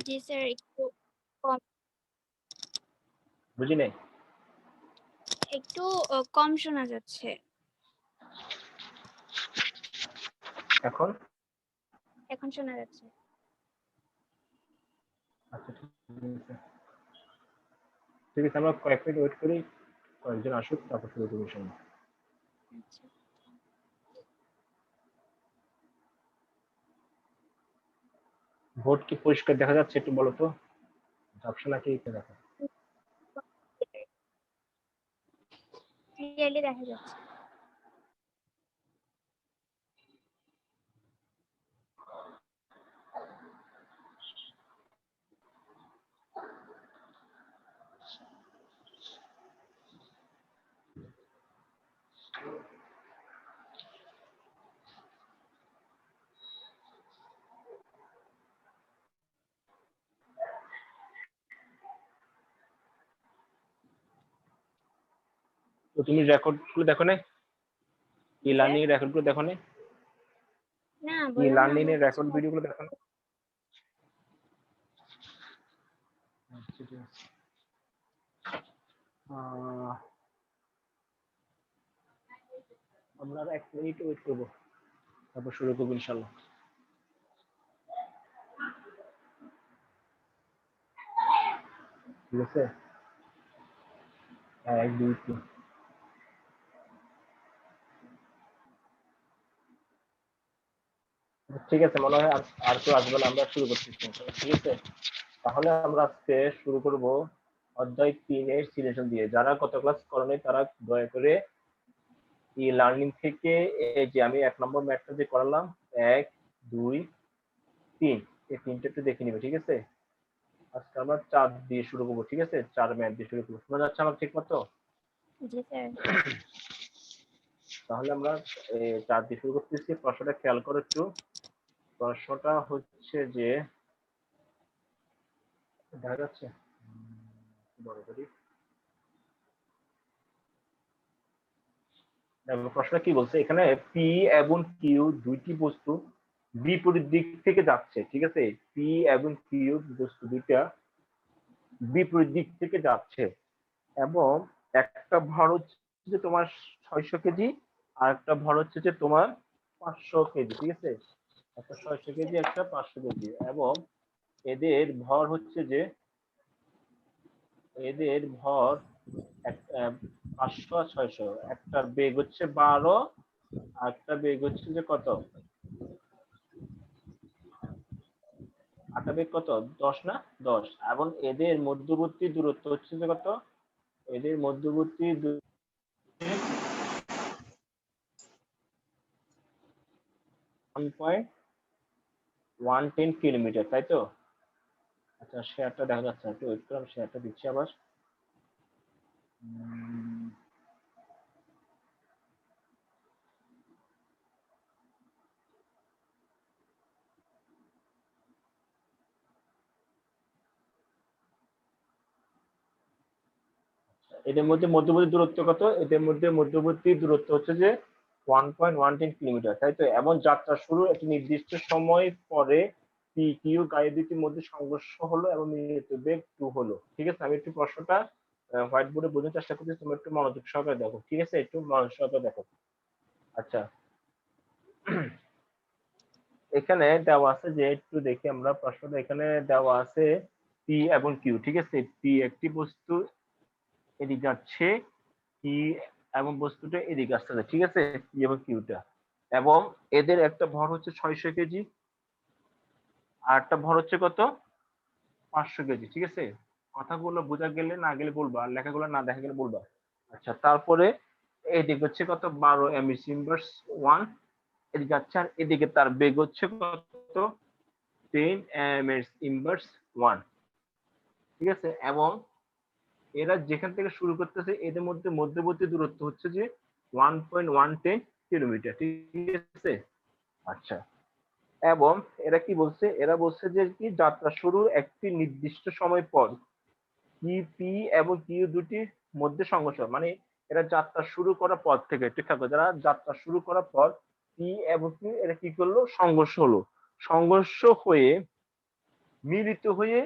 জি sir, একটু কম বুঝি নাই। একটু কম শোনা যাচ্ছে। এখন এখন শোনা যাচ্ছে। আচ্ছা ঠিক আছে, আমরা কয়েক মিনিট ওয়েট করি, কয়েকজন আসুক, তারপর শুরু করি সময়। আচ্ছা, ভোট কি পরিষ্কার দেখা যাচ্ছে একটু বলো তো, ঝাপসা নাকি দেখা? ক্লিয়ারলি দেখা যাচ্ছে। তো তুমি রেকর্ড গুলো দেখো না, ই স্যার, লার্নিং এর রেকর্ড গুলো দেখো না, না ই বললাম না লার্নিং আমার এর কিছু রেকর্ড ভিডিও গুলো দেখো না। আচ্ছা, ঠিক আছে। আমরা আর 1 মিনিট ওয়েট করবো, তারপর শুরু করবো ইনশাল্লাহ। ঠিক আছে, 1 2 3। ঠিক আছে, মনে হয় আর কেউ আসবে না, আমরা শুরু করতেছি। ঠিক আছে, তাহলে আমরা আজকে শুরু করব অধ্যায় 3 এর সিলেকশন দিয়ে। যারা গত ক্লাস করেনি তারা দয়া করে ই লার্নিং থেকে এই যে আমি 1 নম্বর ম্যাথটা যে করালাম 1 2 3, এই তিনটা একটু দেখে নিবে। ঠিক আছে, আজকে আমরা 4 দিয়ে শুরু করবো। ঠিক আছে, 4 ম্যাথ দিয়ে শুরু করবো। শোনা যাচ্ছে আমার ঠিক মতো? জি স্যার। তাহলে আমরা 4 দিয়ে শুরু করতেছি। প্রশ্নটা খেয়াল করো একটু। প্রশ্নটা হচ্ছে যে, দেখা যাচ্ছে বড় করি। প্রশ্নটা কি বলছে এখানে, পি এবং কিউ দুইটি বস্তু বিপরীত দিক থেকে যাচ্ছে। ঠিক আছে, পি এবং কিউ বস্তু দুইটা বিপরীত দিক থেকে যাচ্ছে এবং একটা ভর হচ্ছে যে তোমার 600 কেজি, আর একটা ভর হচ্ছে যে তোমার 500 কেজি। ঠিক আছে, একটা 600 কেজি, একটা 500 কেজি, এবং এদের ভর হচ্ছে যে, এদের ভর 500 আর 600, একটা বেগ হচ্ছে 12, আর একটা বেগ হচ্ছে যে কত, আটা বেগ কত, 10 না, 10। এবং এদের মধ্যবর্তী দূরত্ব হচ্ছে যে কত, এদের মধ্যবর্তী 1.110 কিলোমিটার, তাই তো? আচ্ছা, শেয়ারটা দেখা যাচ্ছে, একটু ওয়েট করুন, শেয়ারটা দিচ্ছি আবার। এদের মধ্যে মধ্যবর্তী দূরত্ব কত, এদের মধ্যে মধ্যবর্তী দূরত্ব হচ্ছে যে 1.110 কিলোমিটার, তাই তো? এবং যাত্রা শুরু একটি নির্দিষ্ট সময় পরে পি কিউ গাড়ি দুটির মধ্যে সংঘর্ষ হলো এবং নির্ণীত বেগ 2 হলো। ঠিক আছে, আমি একটু প্রশ্নটা হোয়াইট বোর্ডে বোঝার চেষ্টা করছি, তোমরা একটু মনোযোগ সহকারে দেখো। ঠিক আছে, একটু মনোযোগ সহকারে দেখো। আচ্ছা, এখানে দেওয়া আছে যে, একটু দেখি আমরা প্রশ্নটা, এখানে দেওয়া আছে পি এবং কিউ। ঠিক আছে, পি একটি বস্তু এদিকে যাচ্ছে, পি এবং বস্তুটা এদিকে আসছে। ঠিক আছে, পি এবং কিউটা, এবং এদের একটা ভর হচ্ছে 600 কেজি, আর একটা ভর হচ্ছে কত, 500 কেজি। ঠিক আছে, কথাগুলো বোঝা গেলে না গেলে বলবা, আর লেখাগুলো না দেখা গেলে বলবা। আচ্ছা, তারপরে এদিকে হচ্ছে কত, 12 এমএস ইনভার্স 1 এদিকে যাচ্ছে, আর এদিকে তার বেগ হচ্ছে কত, 10 এমএস ইনভার্স 1। ঠিক আছে, এবং এরা যেখান থেকে শুরু করতেছে এদের মধ্যে মধ্যবর্তী দূরত্ব হচ্ছে যে 1.110 কিলোমিটার। ঠিক আছে, আচ্ছা, এবং এরা কি বলছে, এরা বলছে যে কি যাত্রা শুরুর একটি নির্দিষ্ট সময় পর কি পি এবং কিউ দুটির মধ্যে সংঘর্ষ, মানে এরা যাত্রা শুরু করার পর থেকে, একটু খেয়াল করো, যারা যাত্রা শুরু করার পর পি এবং কিউ এরা কি করলো, সংঘর্ষ হলো। সংঘর্ষ হয়ে মিলিত হয়ে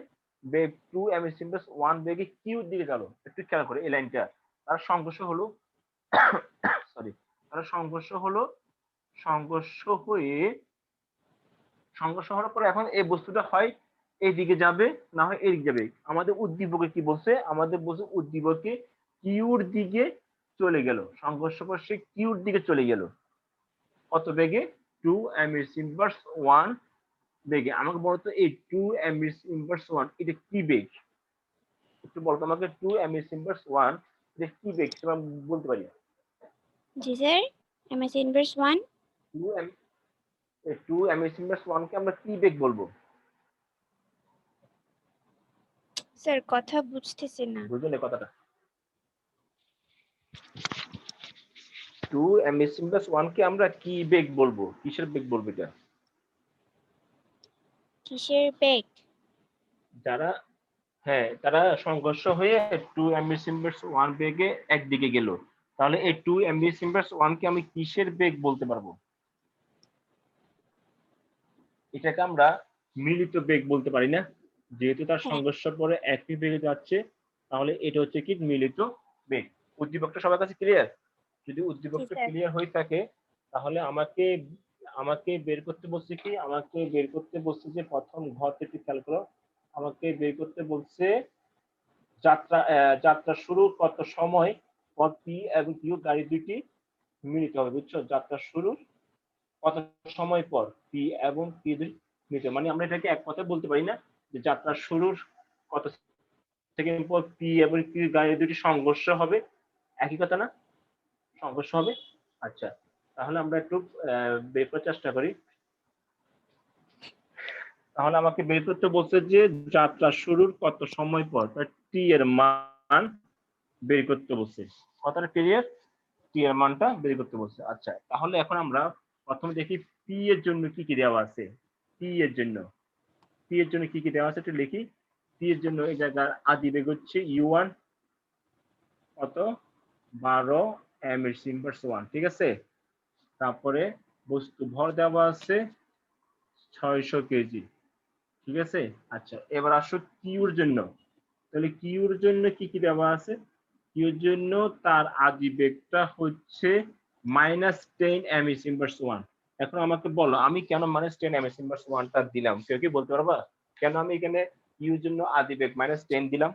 বেগ 2 এম এস ইনভার্স 1 বেগে কিউর দিকে গেল। একটু খেয়াল করে এই লাইনটা। তার সংঘর্ষ হলো সরি, তার সংঘর্ষ হয়ে সংঘর্ষ হওয়ার পরে এখন এই বস্তুটা হয় এইদিকে যাবে, না হয় এদিকে যাবে। আমাদের উদ্দীপকে কি বলছে? আমাদের বলছে উদ্দীপকে কিউর দিকে চলে গেল, সংঘর্ষ করে সে কিউর দিকে চলে গেল। কত বেগে? 2 এম এস ইনভার্স 1 বেগে। আমাকে বলতো এই 2 এম এস ইনভার্স 1 এটা কি বেগ? একটু বলতো আমাকে 2 এম এস ইনভার্স 1 এটা কি বেগ সেটা আমি বলতে পারি। জি sir, MS inverse 1। 2 M S inverse 1 কে আমরা কি বেগ বলবো? স্যার কথা বুঝতেছি না। বুঝলেন এই কথাটা? 2 এম এস ইনভার্স 1 কে আমরা কি বেগ বলবো? কিসের বেগ বলবো এটা? কিসের বেগ? যারা হ্যাঁ, তারা সংঘর্ষ হয়ে 2 এম এস ইনভার্স 1 বেগে একদিকে গেল। তাহলে এই 2 এম এস ইনভার্স 1 কে আমি কিসের বেগ বলতে পারবো? এটাকে আমরা মিলিত বেগ বলতে পারি না? যেহেতু তার হ্যাঁ, সংঘর্ষ পরে একই বেগে যাচ্ছে, তাহলে এটা হচ্ছে কি মিলিত বেগ। উদ্দীপকটা সবার কাছে ক্লিয়ার? যদি জি উদ্দীপকটা স্যার। ক্লিয়ার হয়ে থাকে তাহলে আমাকে আমাকে বের করতে বলছে কি? আমাকে বের করতে বলছে যে প্রথম ঘর থেকে খেয়াল করো। আমাকে বের করতে বলছে যাত্রা শুরু কত সময় পর পি এবং কিউ গাড়ি দুটি মিলিত হবে, বুঝছো? যাত্রা শুরুর কত সময় পর পি এবং কিউ দুটি মিলিত হবে। মানে আমরা এটাকে এক কথায় বলতে পারি না যে যাত্রা শুরুর কত সেকেন্ড পর পি এবং কিউ গাড়ি দুটি সংঘর্ষ হবে, একই কথা না? সংঘর্ষ হবে। আচ্ছা, তাহলে আমরা একটু বের করার চেষ্টা করি। তাহলে আমাকে বের করতে বলছে যে যাত্রা শুরুর কত সময় পর টি এর মান বের করতে বলছে। কথাটা ক্লিয়ার? টি এর মানটা বের করতে বলছে। আচ্ছা, তাহলে এখন আমরা প্রথমে দেখি পি এর জন্য কি কি দেওয়া আছে। পি এর জন্য কি কি দেওয়া আছে একটু লিখি। পি এর জন্য এই জায়গার আদি বেগ হচ্ছে u1 কত 12 এম এর ইনভার্স 1, ঠিক আছে? তারপরে বস্তু ভর দেওয়া আছে 600 কেজি, ঠিক আছে? আচ্ছা, এবার আসো কিউর জন্য। তাহলে কিউর জন্য কি কি দেওয়া আছে? কিউর জন্য তার আদি বেগটা হচ্ছে -10 এম এস ইনভার্স 1। এখন আমাকে বলো আমি কেন -10 এম এস ইনভার্স 1 টা দিলাম? কেউ কি বলতে পারবা? কেন আমি এখানে কিউর জন্য আদি বেগ -10 দিলাম?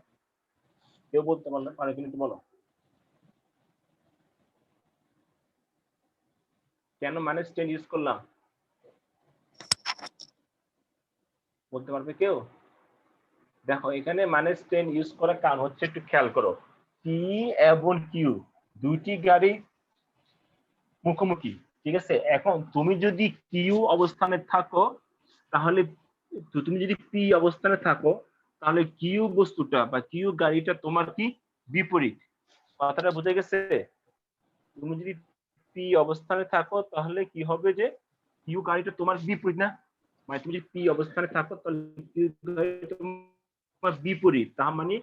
কেউ বলতে পারে কিনা একটু বলো। কেন -10 ইউজ করলাম? বলতে পারবে কেউ? দেখো এখানে -10 ইউজ করার কারণ হচ্ছে একটু খেয়াল করো। পি এবং কিউ দুইটি গাড়ি মুখোমুখি, ঠিক আছে? এখন তুমি যদি কিউ অবস্থানে থাকো তাহলে তুমি যদি পি অবস্থানে থাকো তাহলে কিউ বস্তুটা বা কিউ গাড়িটা তোমার কি বিপরীত। কথাটা বুঝে গেছে? তুমি যদি পি অবস্থানে থাকো তাহলে কি হবে যে কিউ গাড়িটা তোমার বিপরীত না? মানে তুমি যদি পি অবস্থানে থাকো তাহলে কিউ গাড়িটা তোমার বিপরীত। তার মানে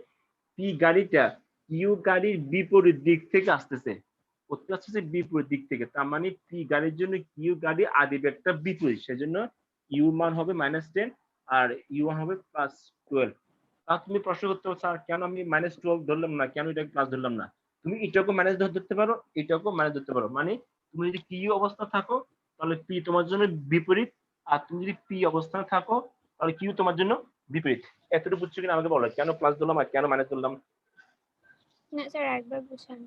পি গাড়িটা কিউ গাড়ির বিপরীত দিক থেকে আসতেছে, আসতেছে বিপরীত দিক থেকে। তার মানে পি গাড়ির জন্য কিউ গাড়ি আদি বেগটা বিপরীত, সেজন্য ইউ মান হবে -10 আর ইউ1 হবে +12। তা তুমি প্রশ্ন করতে পারো স্যার কেন আমি -12 ধরলাম না, কেন এটাকে প্লাস ধরলাম না? তুমি এটাকে মাইনাস ধরতে পারো, এটাকেও মাইনাস ধরতে পারো। মানে তুমি যদি কিউ অবস্থা থাকো তাহলে পি তোমার জন্য বিপরীত, আর তুমি যদি পি অবস্থানে থাকো তাহলে কিউ তোমার জন্য বিপরীত। এতটুকু বুঝছো কিনা আমাকে বলো, কেন প্লাস ধরলাম আর কেন মাইনাস ধরলাম? না স্যার, একবার বুঝান।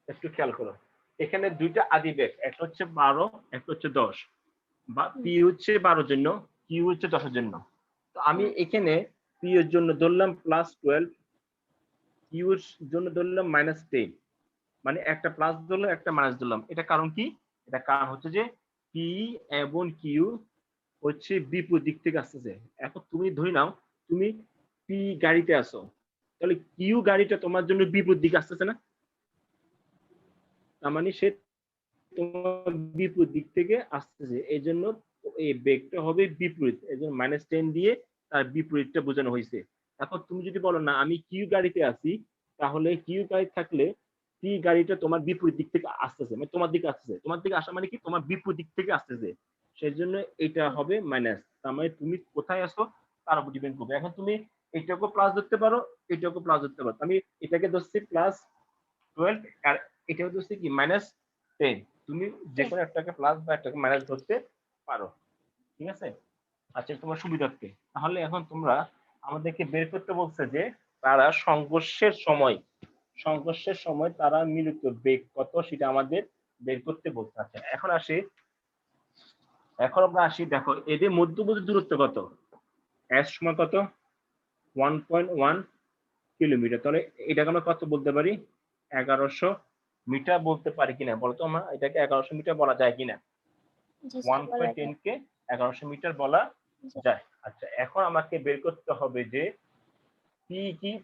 একটু খেয়াল করো। এখানে দুইটা আদি বেগ, একটা হচ্ছে 12, একটা হচ্ছে 10। বা হুম, পি হচ্ছে 12 জন্য, কিউ হচ্ছে 10 জন্য। তো আমি হুম। এখানে পি এর জন্য ধরলাম +12, কিউ এর জন্য ধরলাম -10। মানে একটা প্লাস ধরলাম একটা মাইনাস ধরলাম। এটা কারণ কি? এটা কারণ হচ্ছে যে পি এবং কিউ হচ্ছে বিপরীত দিক থেকে আসতেছে। এখন তুমি ধরে নাও তুমি পি গাড়িতে আসো, তাহলে কিউ গাড়িটা তোমার জন্য বিপরীত দিকে আসতেছে না? তার মানে সে তোমার বিপরীত দিক থেকে আসতেছে, এই জন্য এই বেগটা হবে বিপরীত, এই জন্য -10 দিয়ে তার বিপরীতটা বোঝানো হয়েছে। এখন তুমি যদি বলো না আমি কিউ গাড়িতে আছি, তাহলে কিউ গাড়ি থাকলে পি গাড়িটা তোমার বিপরীত দিক থেকে আসতেছে, মানে তোমার দিকে আসতেছে। তোমার দিকে আসা মানে কি? তোমার বিপরীত দিক থেকে আসতেছে, সেই জন্য এটা হবে মাইনাস। তার মানে তুমি কোথায় আসো? তার উপর ডিপেন্ড করবে। এখন তুমি এটাকে প্লাস ধরতে পারো, এটাকে প্লাস ধরতে পারো। আমি এটাকে ধরছি +12 আর এটাকে ধরছি কি -10। তুমি যে কোনো একটাকে প্লাস বা একটাকে মাইনাস ধরতে পারো, ঠিক আছে? আচ্ছা, তোমার সুবিধার্থে তাহলে এখন তোমরা আমাদেরকে বের করতে বলছে যে তারা সংঘর্ষের সময় তারা মিলিত বেগ কত সেটা আমাদের বের করতে বলছে। আচ্ছা, এখন আমরা আসি, দেখো এদের মধ্যবর্তী দূরত্ব কত? এস সমান কত? 1.1 কিলোমিটার। তাহলে এটাকে আমরা কত বলতে পারি? 1100 মিটার বলতে পারি কিনা বলতো? আমরা এটাকে 1100 মিটার বলা যায় কিনা? জি স্যার, বলা 1.10 যায়। কে 1100 মিটার বলা জি। যায়। আচ্ছা, এখন আমাকে বের করতে হবে যে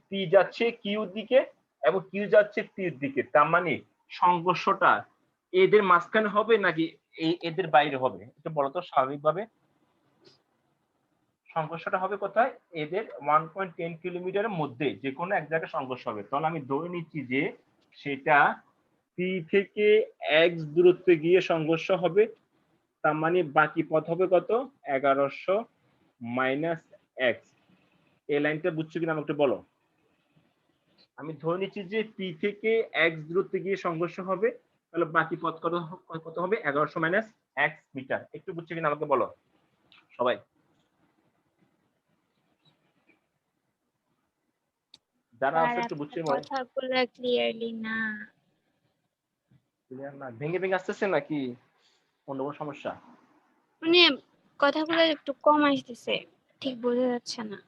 পি যাচ্ছে কিউর দিকে এবং কিউ যাচ্ছে পির দিকে। তার মানে সংঘর্ষটা এদের মাঝখানে হবে নাকি এদের বাইরে হবে? এটা বলতো স্বাভাবিকভাবে। সংঘর্ষটা হবে কোথায়? এদের 1.10 কিলোমিটারের মধ্যে যে কোনো এক জায়গায় সংঘর্ষ হবে। তাহলে আমি ধরে নিচ্ছি যে সেটা পি থেকে এক্স দূরত্বে গিয়ে সংঘর্ষ হবে। তার মানে বাকি পথ হবে কত? 1100 মাইনাস এক্স। এই লাইনটা বুঝছো কিনা আমাকে বলো। আমি ধরে নিচ্ছি যে পি থেকে এক্স দূরত্বে গিয়ে সংঘর্ষ হবে, তাহলে বাকি পথ কত হবে? 1100 মাইনাস এক্স মিটার। একটু বুঝছো কিনা আমাকে বলো সবাই। যারা স্যার আছে একটু আপনার বুঝছে বলো। কথাগুলো ক্লিয়ারলি না। ক্লিয়ার না? ভেঙে ভেঙে আসতেছে নাকি অন্য কোনো সমস্যা? মানে কথাগুলো একটু কম আসতেছে, ঠিক বোঝা যাচ্ছে না।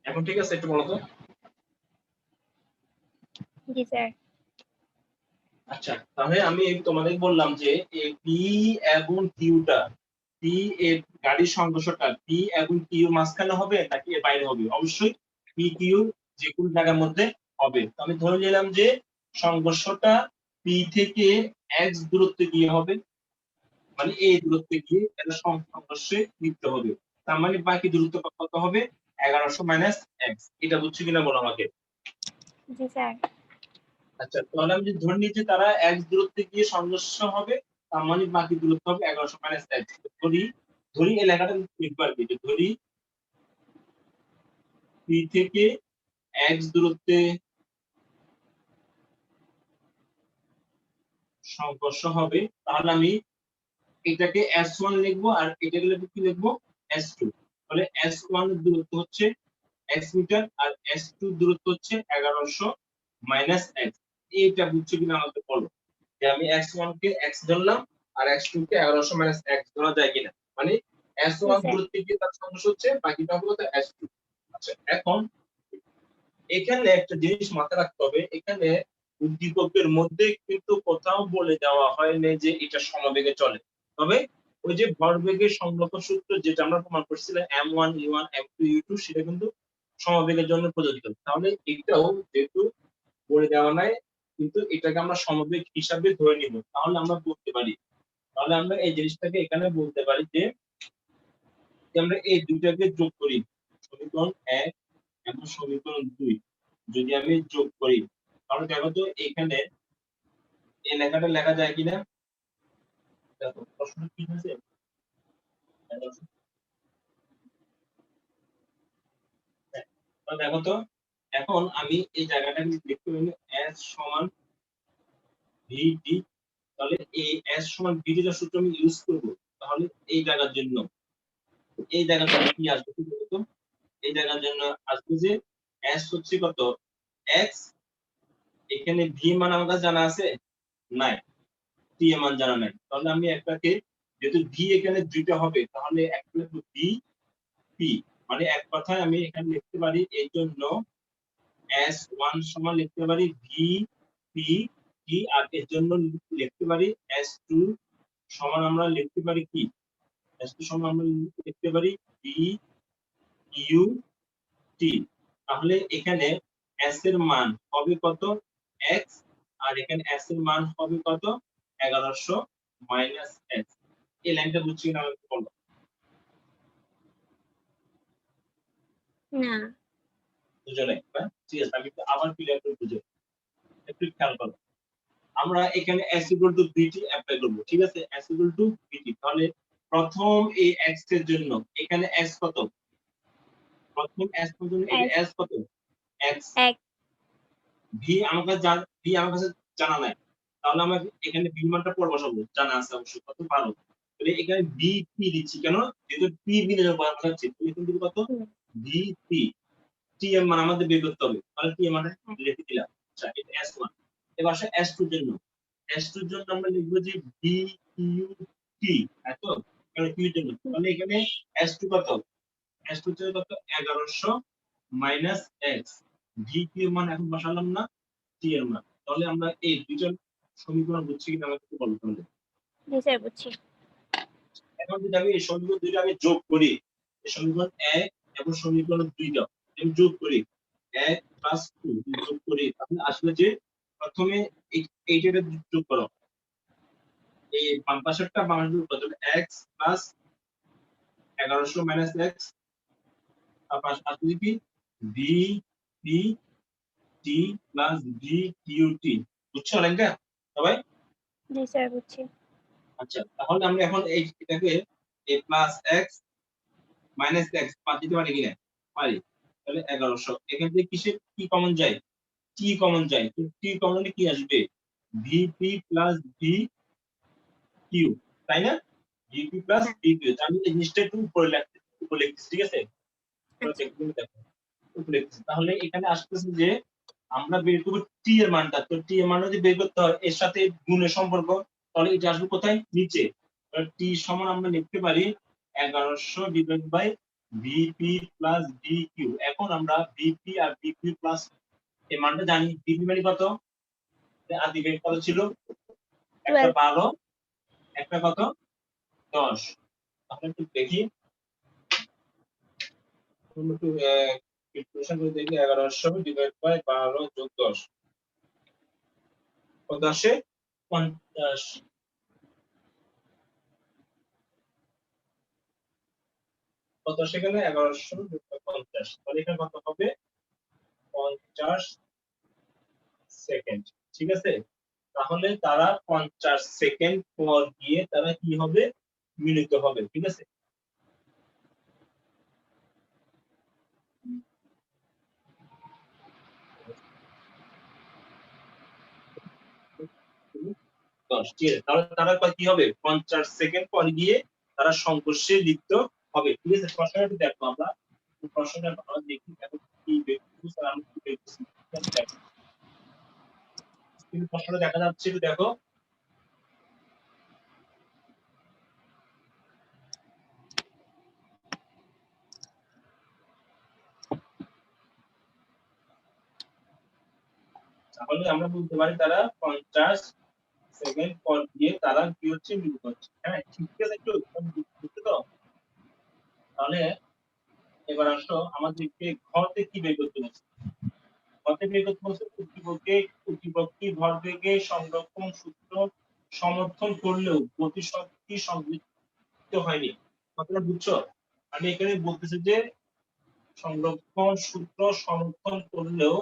এখন ঠিক আছে? একটু বলো তো। জি স্যার। আচ্ছা, তাহলে আমি তোমাদের বললাম যে পি এবং কিউটা, পি এর গাড়ির সংঘর্ষটা পি এবং কিউ মাঝখানে হবে নাকি এর বাইরে হবে? অবশ্যই পি কিউ যে কোনো জায়গার মধ্যে হবে। তো আমি ধরে নিলাম যে সংঘর্ষটা পি থেকে এক্স দূরত্বে গিয়ে হবে, মানে এই দূরত্বে গিয়ে এটা সংঘর্ষে লিপ্ত হবে। তার মানে বাকি দূরত্ব কত হবে? 1100 মাইনাস এক্স। এটা বুঝছো কিনা বলো আমাকে। জি স্যার। আচ্ছা, তাহলে আমি যদি ধরে নিই যে তারা এক্স দূরত্বে গিয়ে সংঘর্ষ হবে, তার মানে বাকি দূরত্ব হবে 1100 মাইনাস এক্স। ধরি এই লেখাটা লিখবার কি, ধরি পি থেকে এক্স দূরত্বে সংঘর্ষ হবে, তাহলে আমি এটাকে S1 লিখবো আর এটাকে কি লিখবো? S2। তাহলে S1 এর দূরত্ব হচ্ছে x মিটার আর S2 এর দূরত্ব হচ্ছে 1100 মাইনাস x। এইটা বুঝছো কিনা আমাকে বলো, যে আমি x1 কে x ধরলাম আর x2 কে 1100 মাইনাস x ধরা যায় কিনা। মানে জি S1 স্যার। দূরত্বে গিয়ে তার সমস্যা হচ্ছে, বাকিটা হলো তো S2। আচ্ছা, এখন এখানে একটা জিনিস মাথায় রাখতে হবে, এখানে উদ্দীপকের মধ্যে কিন্তু কোথাও বলে দেওয়া হয়নি যে এটা সমবেগে চলে। তবে ওই যে ভরবেগের সংরক্ষণ সূত্র যেটা আমরা প্রমাণ করছিলাম m1 u1 m2 u2, সেটা কিন্তু সমবেগের জন্য প্রযোজ্য। তাহলে এটাও যেহেতু বলে দেওয়া নাই, কিন্তু এটাকে আমরা সমবেগ হিসাবে ধরে নিব। তাহলে আমরা বলতে পারি, তাহলে আমরা এই জিনিসটাকে এখানে বলতে পারি যে আমরা এই দুইটাকে যোগ করি, সমীকরণ 1 এবং সমীকরণ 2 যদি আমি যোগ করি, তাহলে দেখো তো এখানে এই লেখাটা লেখা যায় কিনা। দেখো প্রশ্ন কি হয়েছে। তো দেখো তো, এখন আমি এই জায়গাটা লিখতে পারি s সমান vt। তাহলে এই s সমান vt এর সূত্র আমি ইউজ করব। তাহলে এই জায়গার জন্য কি আসবে বলতো? এই জায়গার জন্য আসবে যে s হচ্ছে কত? x। এখানে v মান আমার কাছে জানা আছে? নাই। t এর মান জানা নাই। তাহলে আমি একটাকে, যেহেতু v এখানে দুইটা হবে, তাহলে একটা লিখব v p। মানে এক কথায় আমি এখানে লিখতে পারি এই জন্য s1 সমান লিখতে পারি v p t, আর এর জন্য লিখতে পারি s2 সমান আমরা লিখতে পারি কি? s2 সমান আমরা লিখতে পারি v u t। তাহলে এখানে s এর মান হবে কত? x, আর এখানে s এর মান হবে কত? 1100 মাইনাস x। এই লাইনটা বুঝছি না আমাকে বলো। না। দুজনে, হ্যাঁ? ঠিক আছে, আমি একটু আবার ক্লিয়ার করে বুঝাই। একটু খেয়াল করো। আমরা এখানে s equal to bt apply করব, ঠিক আছে? s equal to bt, তাহলে প্রথম এই x এর জন্য এখানে s কত? প্রথম s এর জন্য এটা s কত? x। এক v আমার কাছে জানা নাই, তাহলে আমরা এখানে v মানটা পরে বসাবো, জানা আছে অবশ্যই কত 12। তাহলে এখানে b p দিচ্ছি কেন? যেহেতু p বিয়োগ করা হচ্ছে, তাহলে কিন্তু কত? v p t এর মান আমাদের বের করতে হবে, তাহলে t এর মানটা লিখে দিলাম। আচ্ছা, এটা s1। এবার আসে s2 এর জন্য। s2 এর জন্য আমরা লিখব যে b q t, এত কারণ q এর জন্য, তাহলে এখানে s2 কত? s2 এর কত? 1100 মাইনাস x। v q এর মান এখন বসালাম না, t এর মান। তাহলে আমরা এই দুইটা সমীকরণ বুঝছি কিনা আমাকে একটু বলতে হবে। জি স্যার বুঝছি। এখন যদি আমি এই সমীকরণ দুইটা আমি যোগ করি, এই সমীকরণ 1 এবং সমীকরণ 2 টা আমি যোগ করি, 1 প্লাস 2 যোগ করি, তাহলে আসলে যে প্রথমে এইটা যোগ করো, এই বাম পাশেরটা বাম যোগ করো, তাহলে x প্লাস 1100 মাইনাস x, তারপর আসলে কি v p t plus v q t, বুঝছো লাইনটা সবাই? জি স্যার বুঝছি। আচ্ছা, তাহলে আমরা এখন এটাকে a plus x minus x বাদ দিতে পারি কিনা? পারি। তাহলে 1100 এখান থেকে কিসের কি কমন যায়? t কমন যায়। তো t কমনে কি আসবে? vp প্লাস vq, তাই না? vp প্লাস vq, আমি এই জিনিসটা একটু উপরে লিখতেছি, ঠিক আছে? আচ্ছা দেখো উপরে লিখতেছি। তাহলে এখানে আসতেছে যে আমরা বের করব t এর মানটা, তো t এর মান যদি বের করতে হয় এর সাথে গুণের সম্পর্ক, তাহলে এটা আসবে কোথায়? নিচে। তাহলে t সমান আমরা লিখতে পারি 1100 divide by vp plus vq। এখন আমরা vp আর vq প্লাস এই মানটা জানি, vp মানে কত? আদি বের কত ছিল? একটা 12 12, একটা কত? 10। তাহলে একটু দেখি, একটু ক্যালকুলেশন করে দেখি, 1100 ডিভাইড বাই 12 যোগ 10 কত আসে? 50। কত সেখানে? 1100 যোগ 50, তাহলে এখানে কত হবে? 50 সেকেন্ড, ঠিক আছে? তাহলে তারা 50 সেকেন্ড পর গিয়ে তারা কি হবে? মিলিত হবে, ঠিক আছে? ঠিক আছে, তাহলে তারা কি হবে? 50 সেকেন্ড পর গিয়ে তারা সংঘর্ষে লিপ্ত হবে, ঠিক আছে? প্রশ্নটা একটু দেখো, আমরা প্রশ্নটা আমরা দেখি দেখো কি দেখছি, স্যার আমি কি দেখছি, ঠিক আছে? দেখো কিন্তু প্রশ্নটা দেখা যাচ্ছে, একটু দেখো। তাহলে আমরা বলতে পারি তারা 50 সেকেন্ড পর গিয়ে তারা কি হচ্ছে? মিলিত হচ্ছে, হ্যাঁ ঠিক আছে? একটু বুঝতে তো? তাহলে এবার আসো আমাদেরকে ঘরতে কি বের করতে বলছে? ঘরতে বের করতে বলছে উদ্দীপকটি ভরবেগে সংরক্ষণ সূত্র সমর্থন করলেও গতিশক্তি সংযুক্ত হয়নি। কথাটা বুঝছো? আমি এখানে বলতেছি যে সংরক্ষণ সূত্র সমর্থন করলেও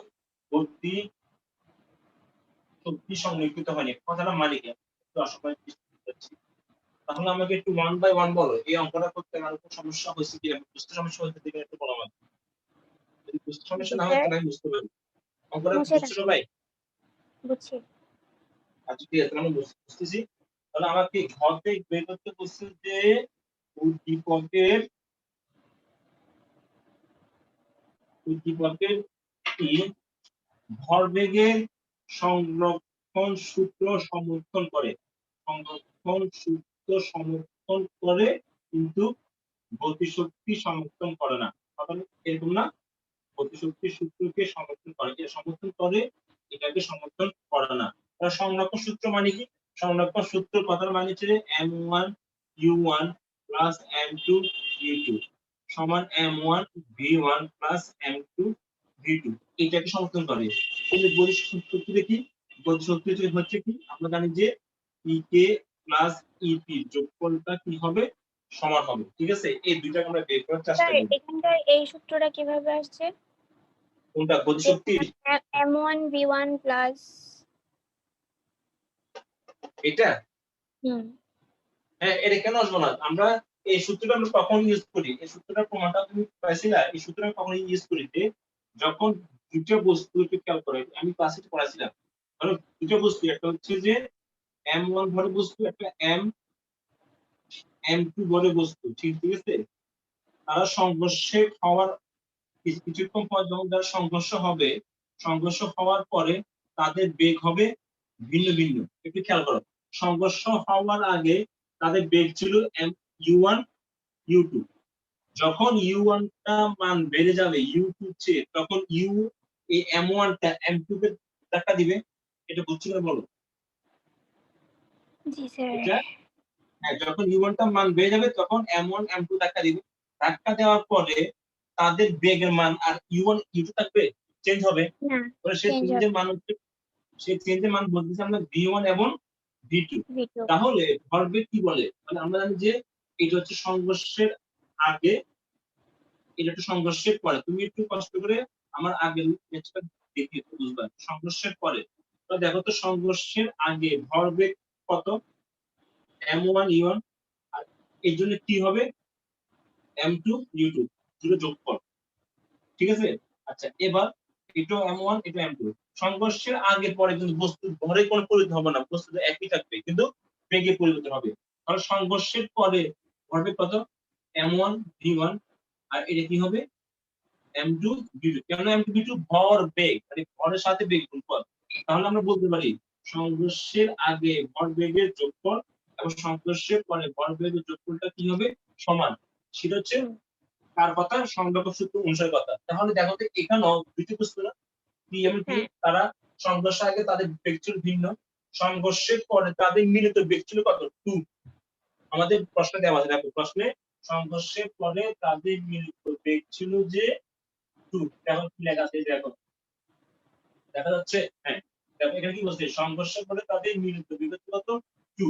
গতি শক্তি সংরক্ষিত হয়নি, কথাটা মানে কি? একটু অসময় বুঝছি। তাহলে আমাকে একটু ওয়ান বাই ওয়ান বলো, এই অঙ্কটা করতে আমার কোনো সমস্যা হয়েছে কিনা, বুঝতে সমস্যা হয়েছে কিনা একটু বলো আমাকে। যদি বুঝতে সমস্যা জি না হয় স্যার তাহলে আমি বুঝতে পারি। অঙ্কটা মুছে বুঝছো সবাই? বুঝছি। আচ্ছা ঠিক আছে, আমি বুঝতেছি। তাহলে আমাকে ঘর থেকে বের করতে বলছে যে উদ্দীপকের কি ভরবেগের সংরক্ষণ সূত্র সমর্থন করে, সংরক্ষণ সূত্র সমর্থন করে কিন্তু গতিশক্তি সমর্থন করে না। তাহলে এরকম না, গতিশক্তির সূত্রকে সমর্থন করে, এটা সমর্থন করে, এটাকে সমর্থন করে না। তাহলে সংরক্ষণ সূত্র মানে কি? সংরক্ষণ সূত্র কথার মানে হচ্ছে m1 u1 plus m2 u2 সমান m1 v1 plus m2 v2, এটাকে সমর্থন করে। তাহলে গতিশক্তি কি? গতিশক্তি হচ্ছে কি? আমরা জানি যে ek প্লাস ep যোগফলটা কি হবে? সমান হবে, ঠিক আছে? এই দুইটাকে আমরা বের করার চেষ্টা স্যার করব। এখানকার এই সূত্রটা কিভাবে আসছে? কোনটা গতিশক্তির? m1 v1 প্লাস এটা হুম হ্যাঁ, এটা কেন আসবো না? আমরা এই সূত্রটা আমরা কখন ইউজ করি? এই সূত্রটার প্রমাণটা তুমি পাইছিলা? এই সূত্রটা কখন ইউজ করি? যে যখন দুটো বস্তু একটু খেয়াল করে, আমি ক্লাসে পড়াইছিলাম। ধরো দুটো বস্তু, একটা হচ্ছে যে m1 ভরের বস্তু, একটা m2 ভরের বস্তু, ঠিক আছে? তারা সংঘর্ষে হওয়ার কিছুক্ষণ পর যখন তারা সংঘর্ষ হওয়ার পরে তাদের বেগ হবে ভিন্ন ভিন্ন। একটু খেয়াল করো, সংঘর্ষ হওয়ার আগে তাদের বেগ ছিল u1 u2। যখন u1 টা মান বেড়ে যাবে u2 চেয়ে, তখন এই m1 টা m2 কে ধাক্কা দিবে। এটা বুঝছো না বলো? জি স্যার এটা হ্যাঁ, যখন u1 টা মান বেড়ে যাবে তখন m1 m2 ধাক্কা দিবে। ধাক্কা দেওয়ার পরে তাদের বেগের মান আর u1 u2 থাকবে, চেঞ্জ হবে। না তাহলে সেই চেঞ্জ চেঞ্জের মান হচ্ছে, সেই চেঞ্জের মান বলতেছি আমরা v1 এবং v2। v2 তাহলে ভরবেগ কি বলে? মানে আমরা জানি যে এটা হচ্ছে সংঘর্ষের আগে, এটা একটু সংঘর্ষের পরে। তুমি একটু কষ্ট করে আমার আগের লেকচারটা দেখে বুঝবা। সংঘর্ষের পরে তো দেখো তো, সংঘর্ষের আগে ভরবেগ কত? m1 u1, আর এর জন্য কি হবে? m2 u2, দুটো যোগফল, ঠিক আছে? আচ্ছা, এবার এটা m1 এটা m2, সংঘর্ষের আগে পরে কিন্তু বস্তুর ভরে কোনো পরিবর্তন হবে না, বস্তু একই থাকবে, কিন্তু বেগে পরিবর্তন হবে। তাহলে সংঘর্ষের পরে ভরবেগ কত? m1 v1, আর এটা কি হবে? m2 v2। কেন m2 v2? ভর বেগ, মানে ভরের সাথে বেগ গুণফল। তাহলে আমরা বলতে পারি সংঘর্ষের আগে ভরবেগের যোগফল এবং সংঘর্ষের পরে ভরবেগের যোগফলটা কি হবে? সমান। সেটা হচ্ছে কার কথা? সংরক্ষক সূত্র অনুসারে কথা। তাহলে দেখো তো এখানেও দুইটি বস্তু না, p এবং q, হ্যাঁ তারা সংঘর্ষের আগে তাদের বেগ ছিল ভিন্ন, সংঘর্ষের পরে তাদের মিলিত বেগ ছিল কত? 2। আমাদের প্রশ্নে দেওয়া আছে, দেখো প্রশ্নে সংঘর্ষের পরে তাদের মিলিত বেগ ছিল যে 2। দেখো কি লেখা আছে, দেখো দেখা যাচ্ছে? হ্যাঁ, দেখো এখানে কি বলছে? সংঘর্ষের পরে তাদের মিলিত বেগ হচ্ছে কত? 2।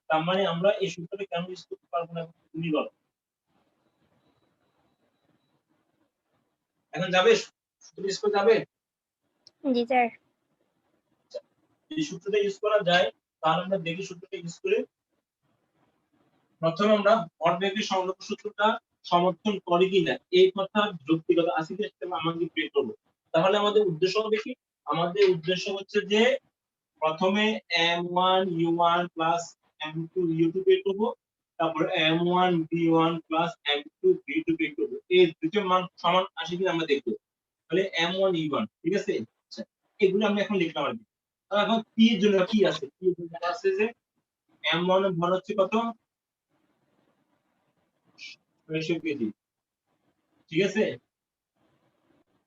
তার মানে আমরা এই সূত্রটা কেন ইউজ করতে পারবো না? তুমি বলো। এখন যাবে? সূত্র ইউজ করে যাবে? জি স্যার যদি সূত্রটা ইউজ করা যায় তাহলে আমরা দেখি সূত্রটা ইউজ করে। প্রথমে আমরা ভরবেগের সংরক্ষক সূত্রটা সমর্থন করে কিনা এই কথা যৌক্তিকতা আছে কি সেটা আমাদের বের করব। তাহলে আমাদের উদ্দেশ্য হবে কি? আমাদের উদ্দেশ্য হচ্ছে যে প্রথমে m1 u1 m2 u2 বের করব, তারপর m1 v1 m2 v2 বের করব। এই দুটো মান সমান আসে কিনা আমরা দেখব। তাহলে m1 u1, ঠিক আছে? আচ্ছা, এগুলো আমরা এখন লিখলাম আর কি। তাহলে এখন p এর জন্য কি আছে? p এর জন্য আছে যে m1 এর ভর হচ্ছে কত? 600 কেজি, ঠিক আছে?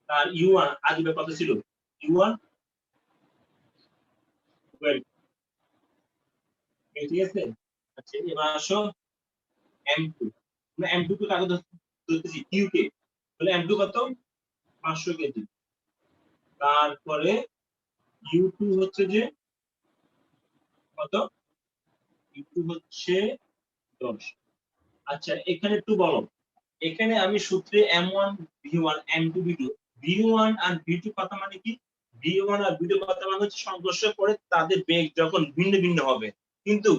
আর u1 আগে কত ছিল? u1 12, ঠিক আছে? আচ্ছা, এবার আসো m2। আমরা m2 কে কাকে ধরতেছি? q কে। তাহলে m2 কত? 500 কেজি। তারপরে u2 হচ্ছে যে কত? u2 হচ্ছে 10। আচ্ছা, এখানে একটু বলো, এখানে আমি সূত্রে m1 v1 m2 v2, v1 আর v2 কথা মানে কি? v1 আর v2 কথা মানে হচ্ছে সংঘর্ষের পরে তাদের বেগ যখন ভিন্ন ভিন্ন হবে, কিন্তু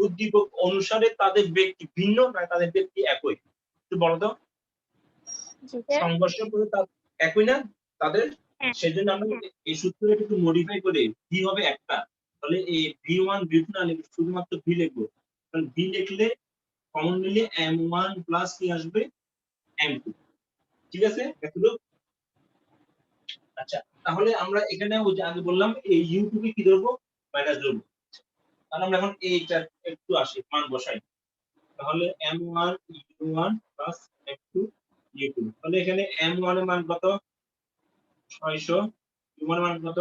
উদ্দীপক অনুসারে তাদের বেগ কি ভিন্ন না তাদের বেগ কি একই? একটু বলো তো। জি স্যার সংঘর্ষের পরে তার একই না তাদের, হ্যাঁ সেজন্য আমরা হ্যাঁ এই সূত্রটাকে একটু মডিফাই করে v হবে একটা। তাহলে এই v1 v2 না লিখে শুধুমাত্র v লিখবো। কারণ v লিখলে কমন নিলে m1 প্লাস কি আসবে? m2, ঠিক আছে? এতটুকু। আচ্ছা, তাহলে আমরা এখানে ওই যে আগে বললাম এই u2 কে কি ধরবো? মাইনাস ধরবো। তাহলে আমরা এখন এইটা একটু আসি মান বসাই। তাহলে m1 u1 plus m2 u2। তাহলে এখানে m1 এর মান কত? 600, u1 এর মান কত?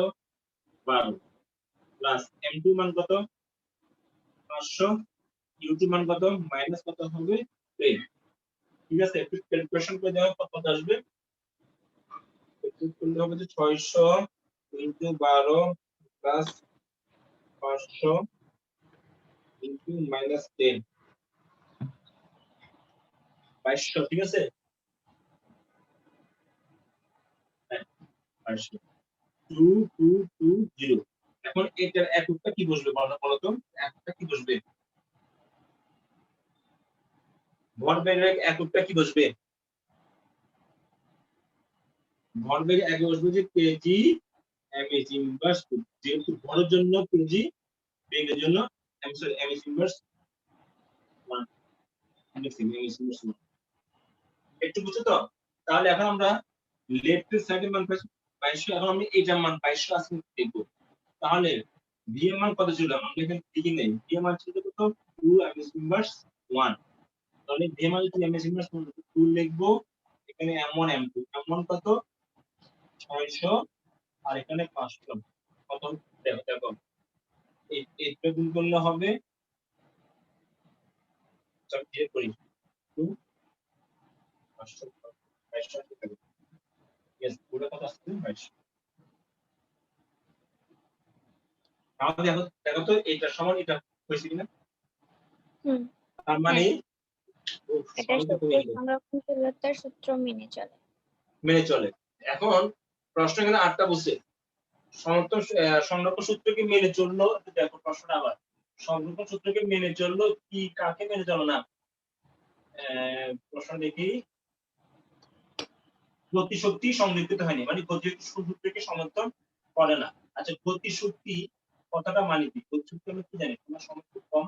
12, প্লাস m2 মান কত? 500, u2 মান কত? মাইনাস কত হবে? 10, ঠিক আছে? একটু ক্যালকুলেশন করে দেওয়া কত আসবে? একটু করলে হবে যে 600 ইনটু 12 প্লাস 500 ইনটু মাইনাস 10, 2200, ঠিক আছে? হ্যাঁ, 2220। এখন এটার এককটা কি বসবে বলতো? এককটা কি বসবে? ভরবেগের এককটা কি বসবে? ভরবেগের একক বসবে যে কেজি এমএস ইনভার্স, যেহেতু ভরের জন্য কেজি, বেগের জন্য এমএস ইনভার্স 1, এমএস ইনভার্স 1। একটু বুঝছো তো? তাহলে এখন আমরা লেফট সাইডের মান পাইছি 2200, এখন আমি এইটার মান 2200 আছে দেখব। তাহলে ভি এর মান কত ছিল? আমরা এখানে লিখি নেই। ভি এর মান ছিল কত? 2 এমএস ইনভার্স 1। তাহলে ভি এর মান যদি এমএস ইনভার্স 2 লিখবো, এখানে m1 m2, m1 কত? 600, আর এখানে 500 কত? দেখো এইটা গুণ করলে হবে, চল দিয়ে করি 2 500 2200। यस, পুরো কত আসছে? 2200। তাহলে দেখো তো এইটার সমান এটা হয়েছে কিনা? হুম, তার মানে এটা শক্তি সংরক্ষণশীলতার সূত্র মেনে চলে। মেনে চলে। এখন প্রশ্ন এখানে 8টা বলছে, সংরক্ষণ সূত্রকে মেনে চললো। দেখো প্রশ্নটা আবার, সংরক্ষণ সূত্রকে মেনে চললো কি, কাকে মেনে চলো না? প্রশ্ন দেখি, গতিশক্তি সংরক্ষিত হয়নি, মানে গতিশক্তি সূত্রকে সমর্থন করে না। আচ্ছা, গতিশক্তি কথাটা মানে কি? গতিশক্তি আমরা কি জানি? তোমার সময় খুব কম,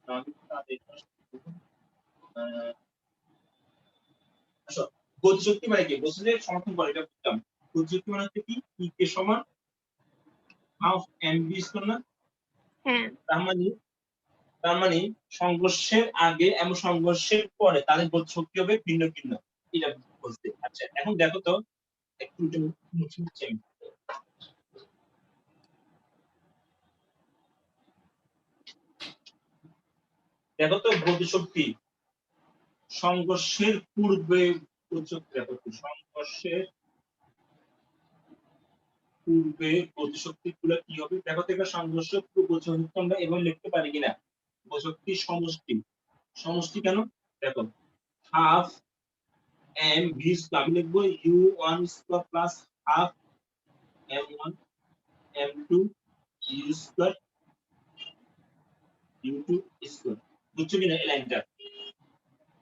আমি তাদের আচ্ছা, গতিশক্তি মানে কি? গতিশক্তি সমর্থন করে, এটা বুঝলাম। গতিশক্তি মানে হচ্ছে কি? E কে সমান হাফ mv স্কয়ার না? হ্যাঁ, তার মানে সংঘর্ষের আগে এবং সংঘর্ষের পরে তাদের গতিশক্তি হবে ভিন্ন ভিন্ন, এটা বলতে। আচ্ছা, এখন দেখো তো, একটু মুছে নিচ্ছি আমি। দেখো তো গতিশক্তি সংঘর্ষের পূর্বে, সংঘর্ষের পূর্বে গতিশক্তি গুলো কি হবে? দেখো তো এবার সংঘর্ষ পূর্ব গতিশক্তি আমরা এভাবে লিখতে পারি কিনা? গতিশক্তি সমষ্টি, সমষ্টি কেন? দেখো হাফ এম ভি স্কয়ার, আমি লিখবো u one square plus half m one m two u square u two square. বুঝছো কিনা এই লাইনটা?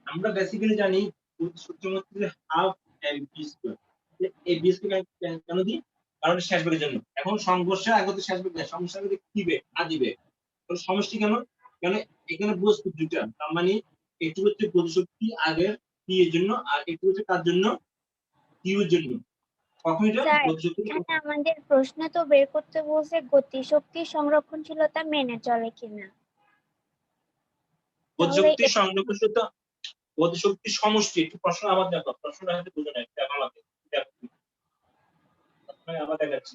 আমরা বেসিক্যালি জানি গতিশক্তি হচ্ছে হাফ এম ভি স্কয়ার। এই ভি স্কয়ার কেন দিই? কারণ শেষ বেগের জন্য। এখন সংঘর্ষের আগে তো শেষ বেগ না, সংঘর্ষের আগে কি বেগ? আদি বেগ। তো সমষ্টি কেন? কেন এখানে বস্তু দুইটা, তার মানে একটু হচ্ছে গতিশক্তি আগের পি এর জন্য, আর একটু হচ্ছে কার জন্য? কিউ এর জন্য। কখন এটা স্যার গতিশক্তি? এখানে আমাদের প্রশ্ন তো বের করতে বলছে গতিশক্তি সংরক্ষণশীলতা মেনে চলে কিনা। তাহলে গতিশক্তি সংরক্ষণশীলতা, গতিশক্তি সমষ্টি। একটু প্রশ্ন আবার দেখো, প্রশ্নটা হয়তো বুঝে নাই, দেখো আমাকে, দেখো আমি আবার দেখাচ্ছি।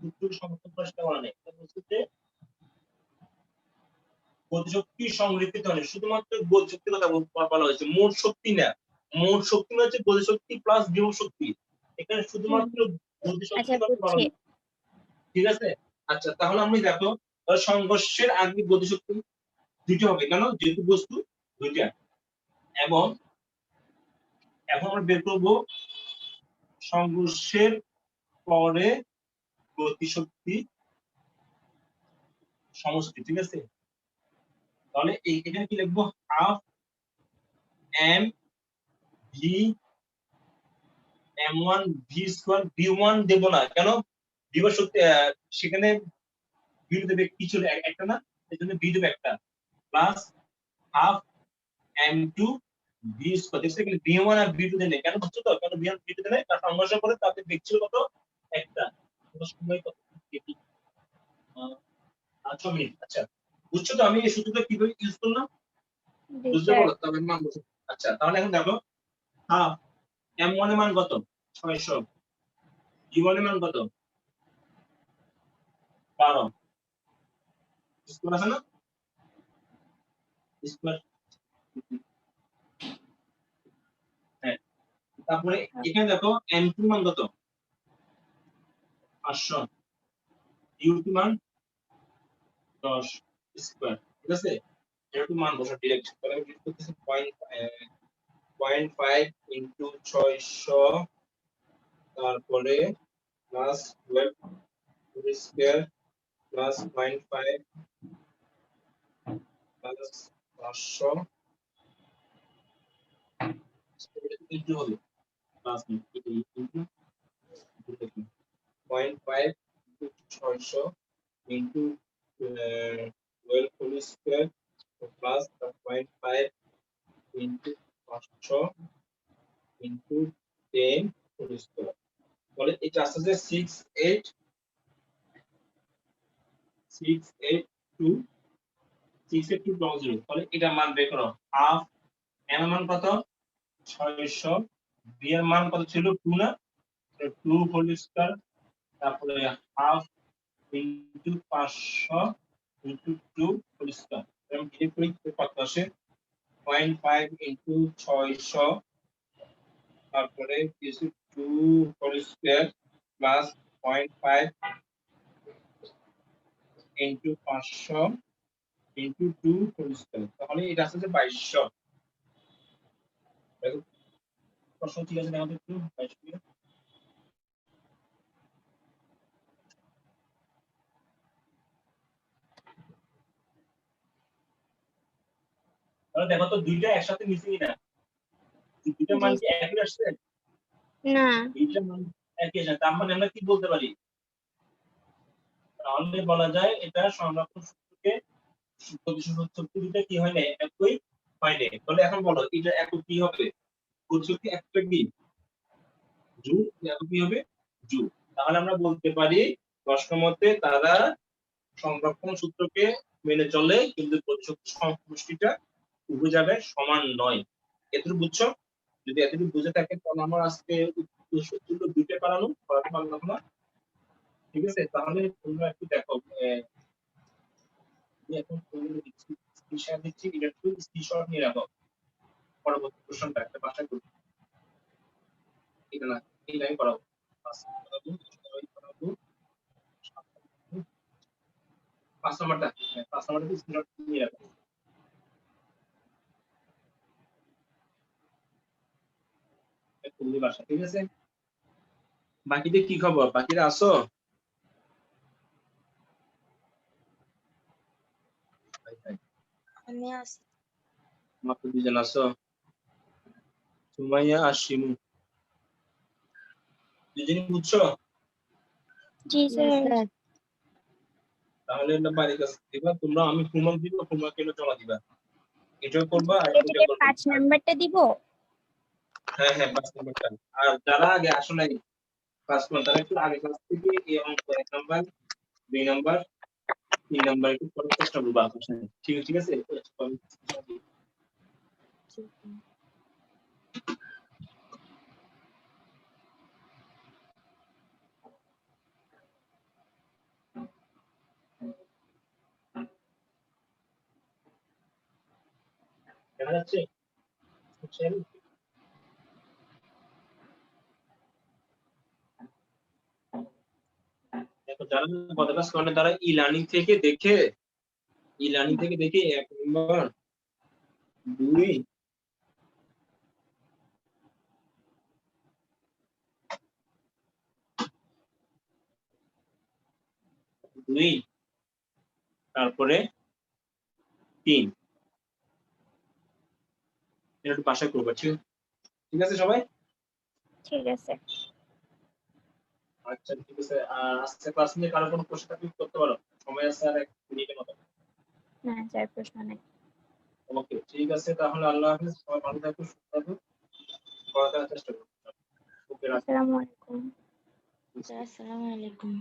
উত্তর সমর্থন প্রশ্ন করা নেই, এটা বলছে যে গতিশক্তি সংরক্ষিত হয়, শুধুমাত্র গতিশক্তির কথা বলা হয়েছে, মোট শক্তি না। মোট শক্তি মানে হচ্ছে গতিশক্তি প্লাস বিভব শক্তি, এখানে শুধুমাত্র আচ্ছা, গতিশক্তির কথা বলা বুঝছি। হয়েছে। ঠিক আছে? আচ্ছা, তাহলে আমি দেখো, সংঘর্ষের আগে গতিশক্তি দুইটা হবে, কেন? যেহেতু বস্তু দুইটা। এবং এখন আমরা বের করবো সংঘর্ষের পরে গতিশক্তি সমষ্টি। ঠিক আছে? তাহলে এখানে কি লিখবো? Half m v m1 v square, v1 দেব না, কেন? বিভব শক্তি সেখানে ভি দেবে কিছু একটা না, এজন্য ভি দেবে একটা, plus half m2 V square. দেখছো এখানে v1 আর v2 দেনে, কেন বুঝছো তো? কেন v1 v2 দেনে? তার সংঘর্ষ করে তাতে বেগ ছিল কত? একটা। তো সময় কত? 6 মিনিট। আচ্ছা, বুঝছো তো আমি এই সূত্রটা কিভাবে ইউজ করলাম? বুঝতে পারো? তবে মান বুঝো। আচ্ছা, তাহলে এখন দেখো, হাফ m1 এর মান কত? 600। v1 এর মান কত? 12। স্কয়ার আছে না? স্কয়ার। হ্যাঁ, তারপরে এখানে দেখো m2 মান কত? 500। u2 মান 10 স্কয়ার। ঠিক আছে? যেহেতু মান বসা ডিরেক্ট, তাহলে আমি ডিরেক্ট করতেছি 0.5 ইনটু 600, তারপরে plus 12 whole square plus 0.5 plus 500 into হবে plus into 0.5 into 600 into 12 whole square plus 0.5 into 500 into 10 whole square তাহলে এটা আসছে 6820 তাহলে এটা মান বের করো হাফ এর মান কত 600 বি এর মান কত ছিল 2 না 2 হোল স্কয়ার তারপরে half into 500 into 2 whole square এরকম কি করি কত আসে 0.5 ইনটু 600 তারপরে কিছু 2 whole square plus 0.5 into 500 into 2 whole square তাহলে এটা আসছে 2200 দেখো প্রশ্ন ঠিক আছে আমাদের একটু 2200 তাহলে দেখো তো দুইটা একসাথে মিশে না দুইটা মান কি একই আসছে না দুইটা মান একই আসছে তার মানে আমরা কি বলতে পারি তাহলে বলা যায় এটা সংরক্ষণ সূত্রকে প্রতিশোধ সূত্রটা কি হয় না একই হয় না তাহলে এখন বলো এটা একই কি হবে প্রতিশোধ একটা কি জু একই কি হবে জু তাহলে আমরা বলতে পারি প্রশ্ন মতে তারা সংরক্ষণ সূত্রকে মেনে চলে কিন্তু প্রতিশোধ সমষ্টিটা উভয় জায়গায় সমান নয় এতটুকু বুঝছো যদি এতটুকু বুঝে থাকে তাহলে আমার আজকে সূত্রগুলো দুইটা করানো করাতে পারলাম না ঠিক আছে তাহলে তোমরা একটু দেখো আমি এখন তোমাদের স্ক্রিনশট দিচ্ছি এটা একটু স্ক্রিনশট নিয়ে রাখো পরবর্তী প্রশ্নটা একটা বাসা করব এটা না এই লাইন করাবো পাঁচ নাম্বারটা পাঁচ নাম্বারটা স্ক্রিনশট নিয়ে রাখো তুমি বাসা ঠিক আছে বাকিদের কি খবর বাকিরা আসো আমি আছি মাত্র দুজন আসো সুমাইয়া আর শিমু দুজনই বুঝছো জি স্যার তাহলে না বাড়ির কাছে দিবা তোমরা আমি হোমওয়ার্ক দিব হোমওয়ার্ক এনে জমা দিবা এটাও করবা আর এটা টেবিলে করবা 5 নাম্বারটা দিব হ্যাঁ হ্যাঁ 5 নাম্বারটা আর যারা আগে আসো নাই 5 নাম্বার তারা একটু আগে ক্লাস থেকে এই অঙ্ক 1 নাম্বার 2 নাম্বার 3 নাম্বার একটু করার চেষ্টা করবা ঠিক ঠিক আছে দেখা যাচ্ছে দেখো যারা পডকাস্ট করে তারা ই লার্নিং থেকে দেখে এক নাম্বার 2 তারপরে 3 এটা একটু বাসা করবা ঠিক আছে সবাই ঠিক আছে আচ্ছা ঠিক আছে আর আজকে ক্লাস নিয়ে কারো কোনো প্রশ্ন থাকলে করতে পারো সময় আছে আর 1 মিনিটের মতো না স্যার প্রশ্ন নাই ওকে ঠিক আছে তাহলে আল্লাহ হাফেজ সবাই ভালো থাকো সুস্থ থাকো পড়ার চেষ্টা করো ওকে রাখো আসসালামু আলাইকুম আসসালামু আলাইকুম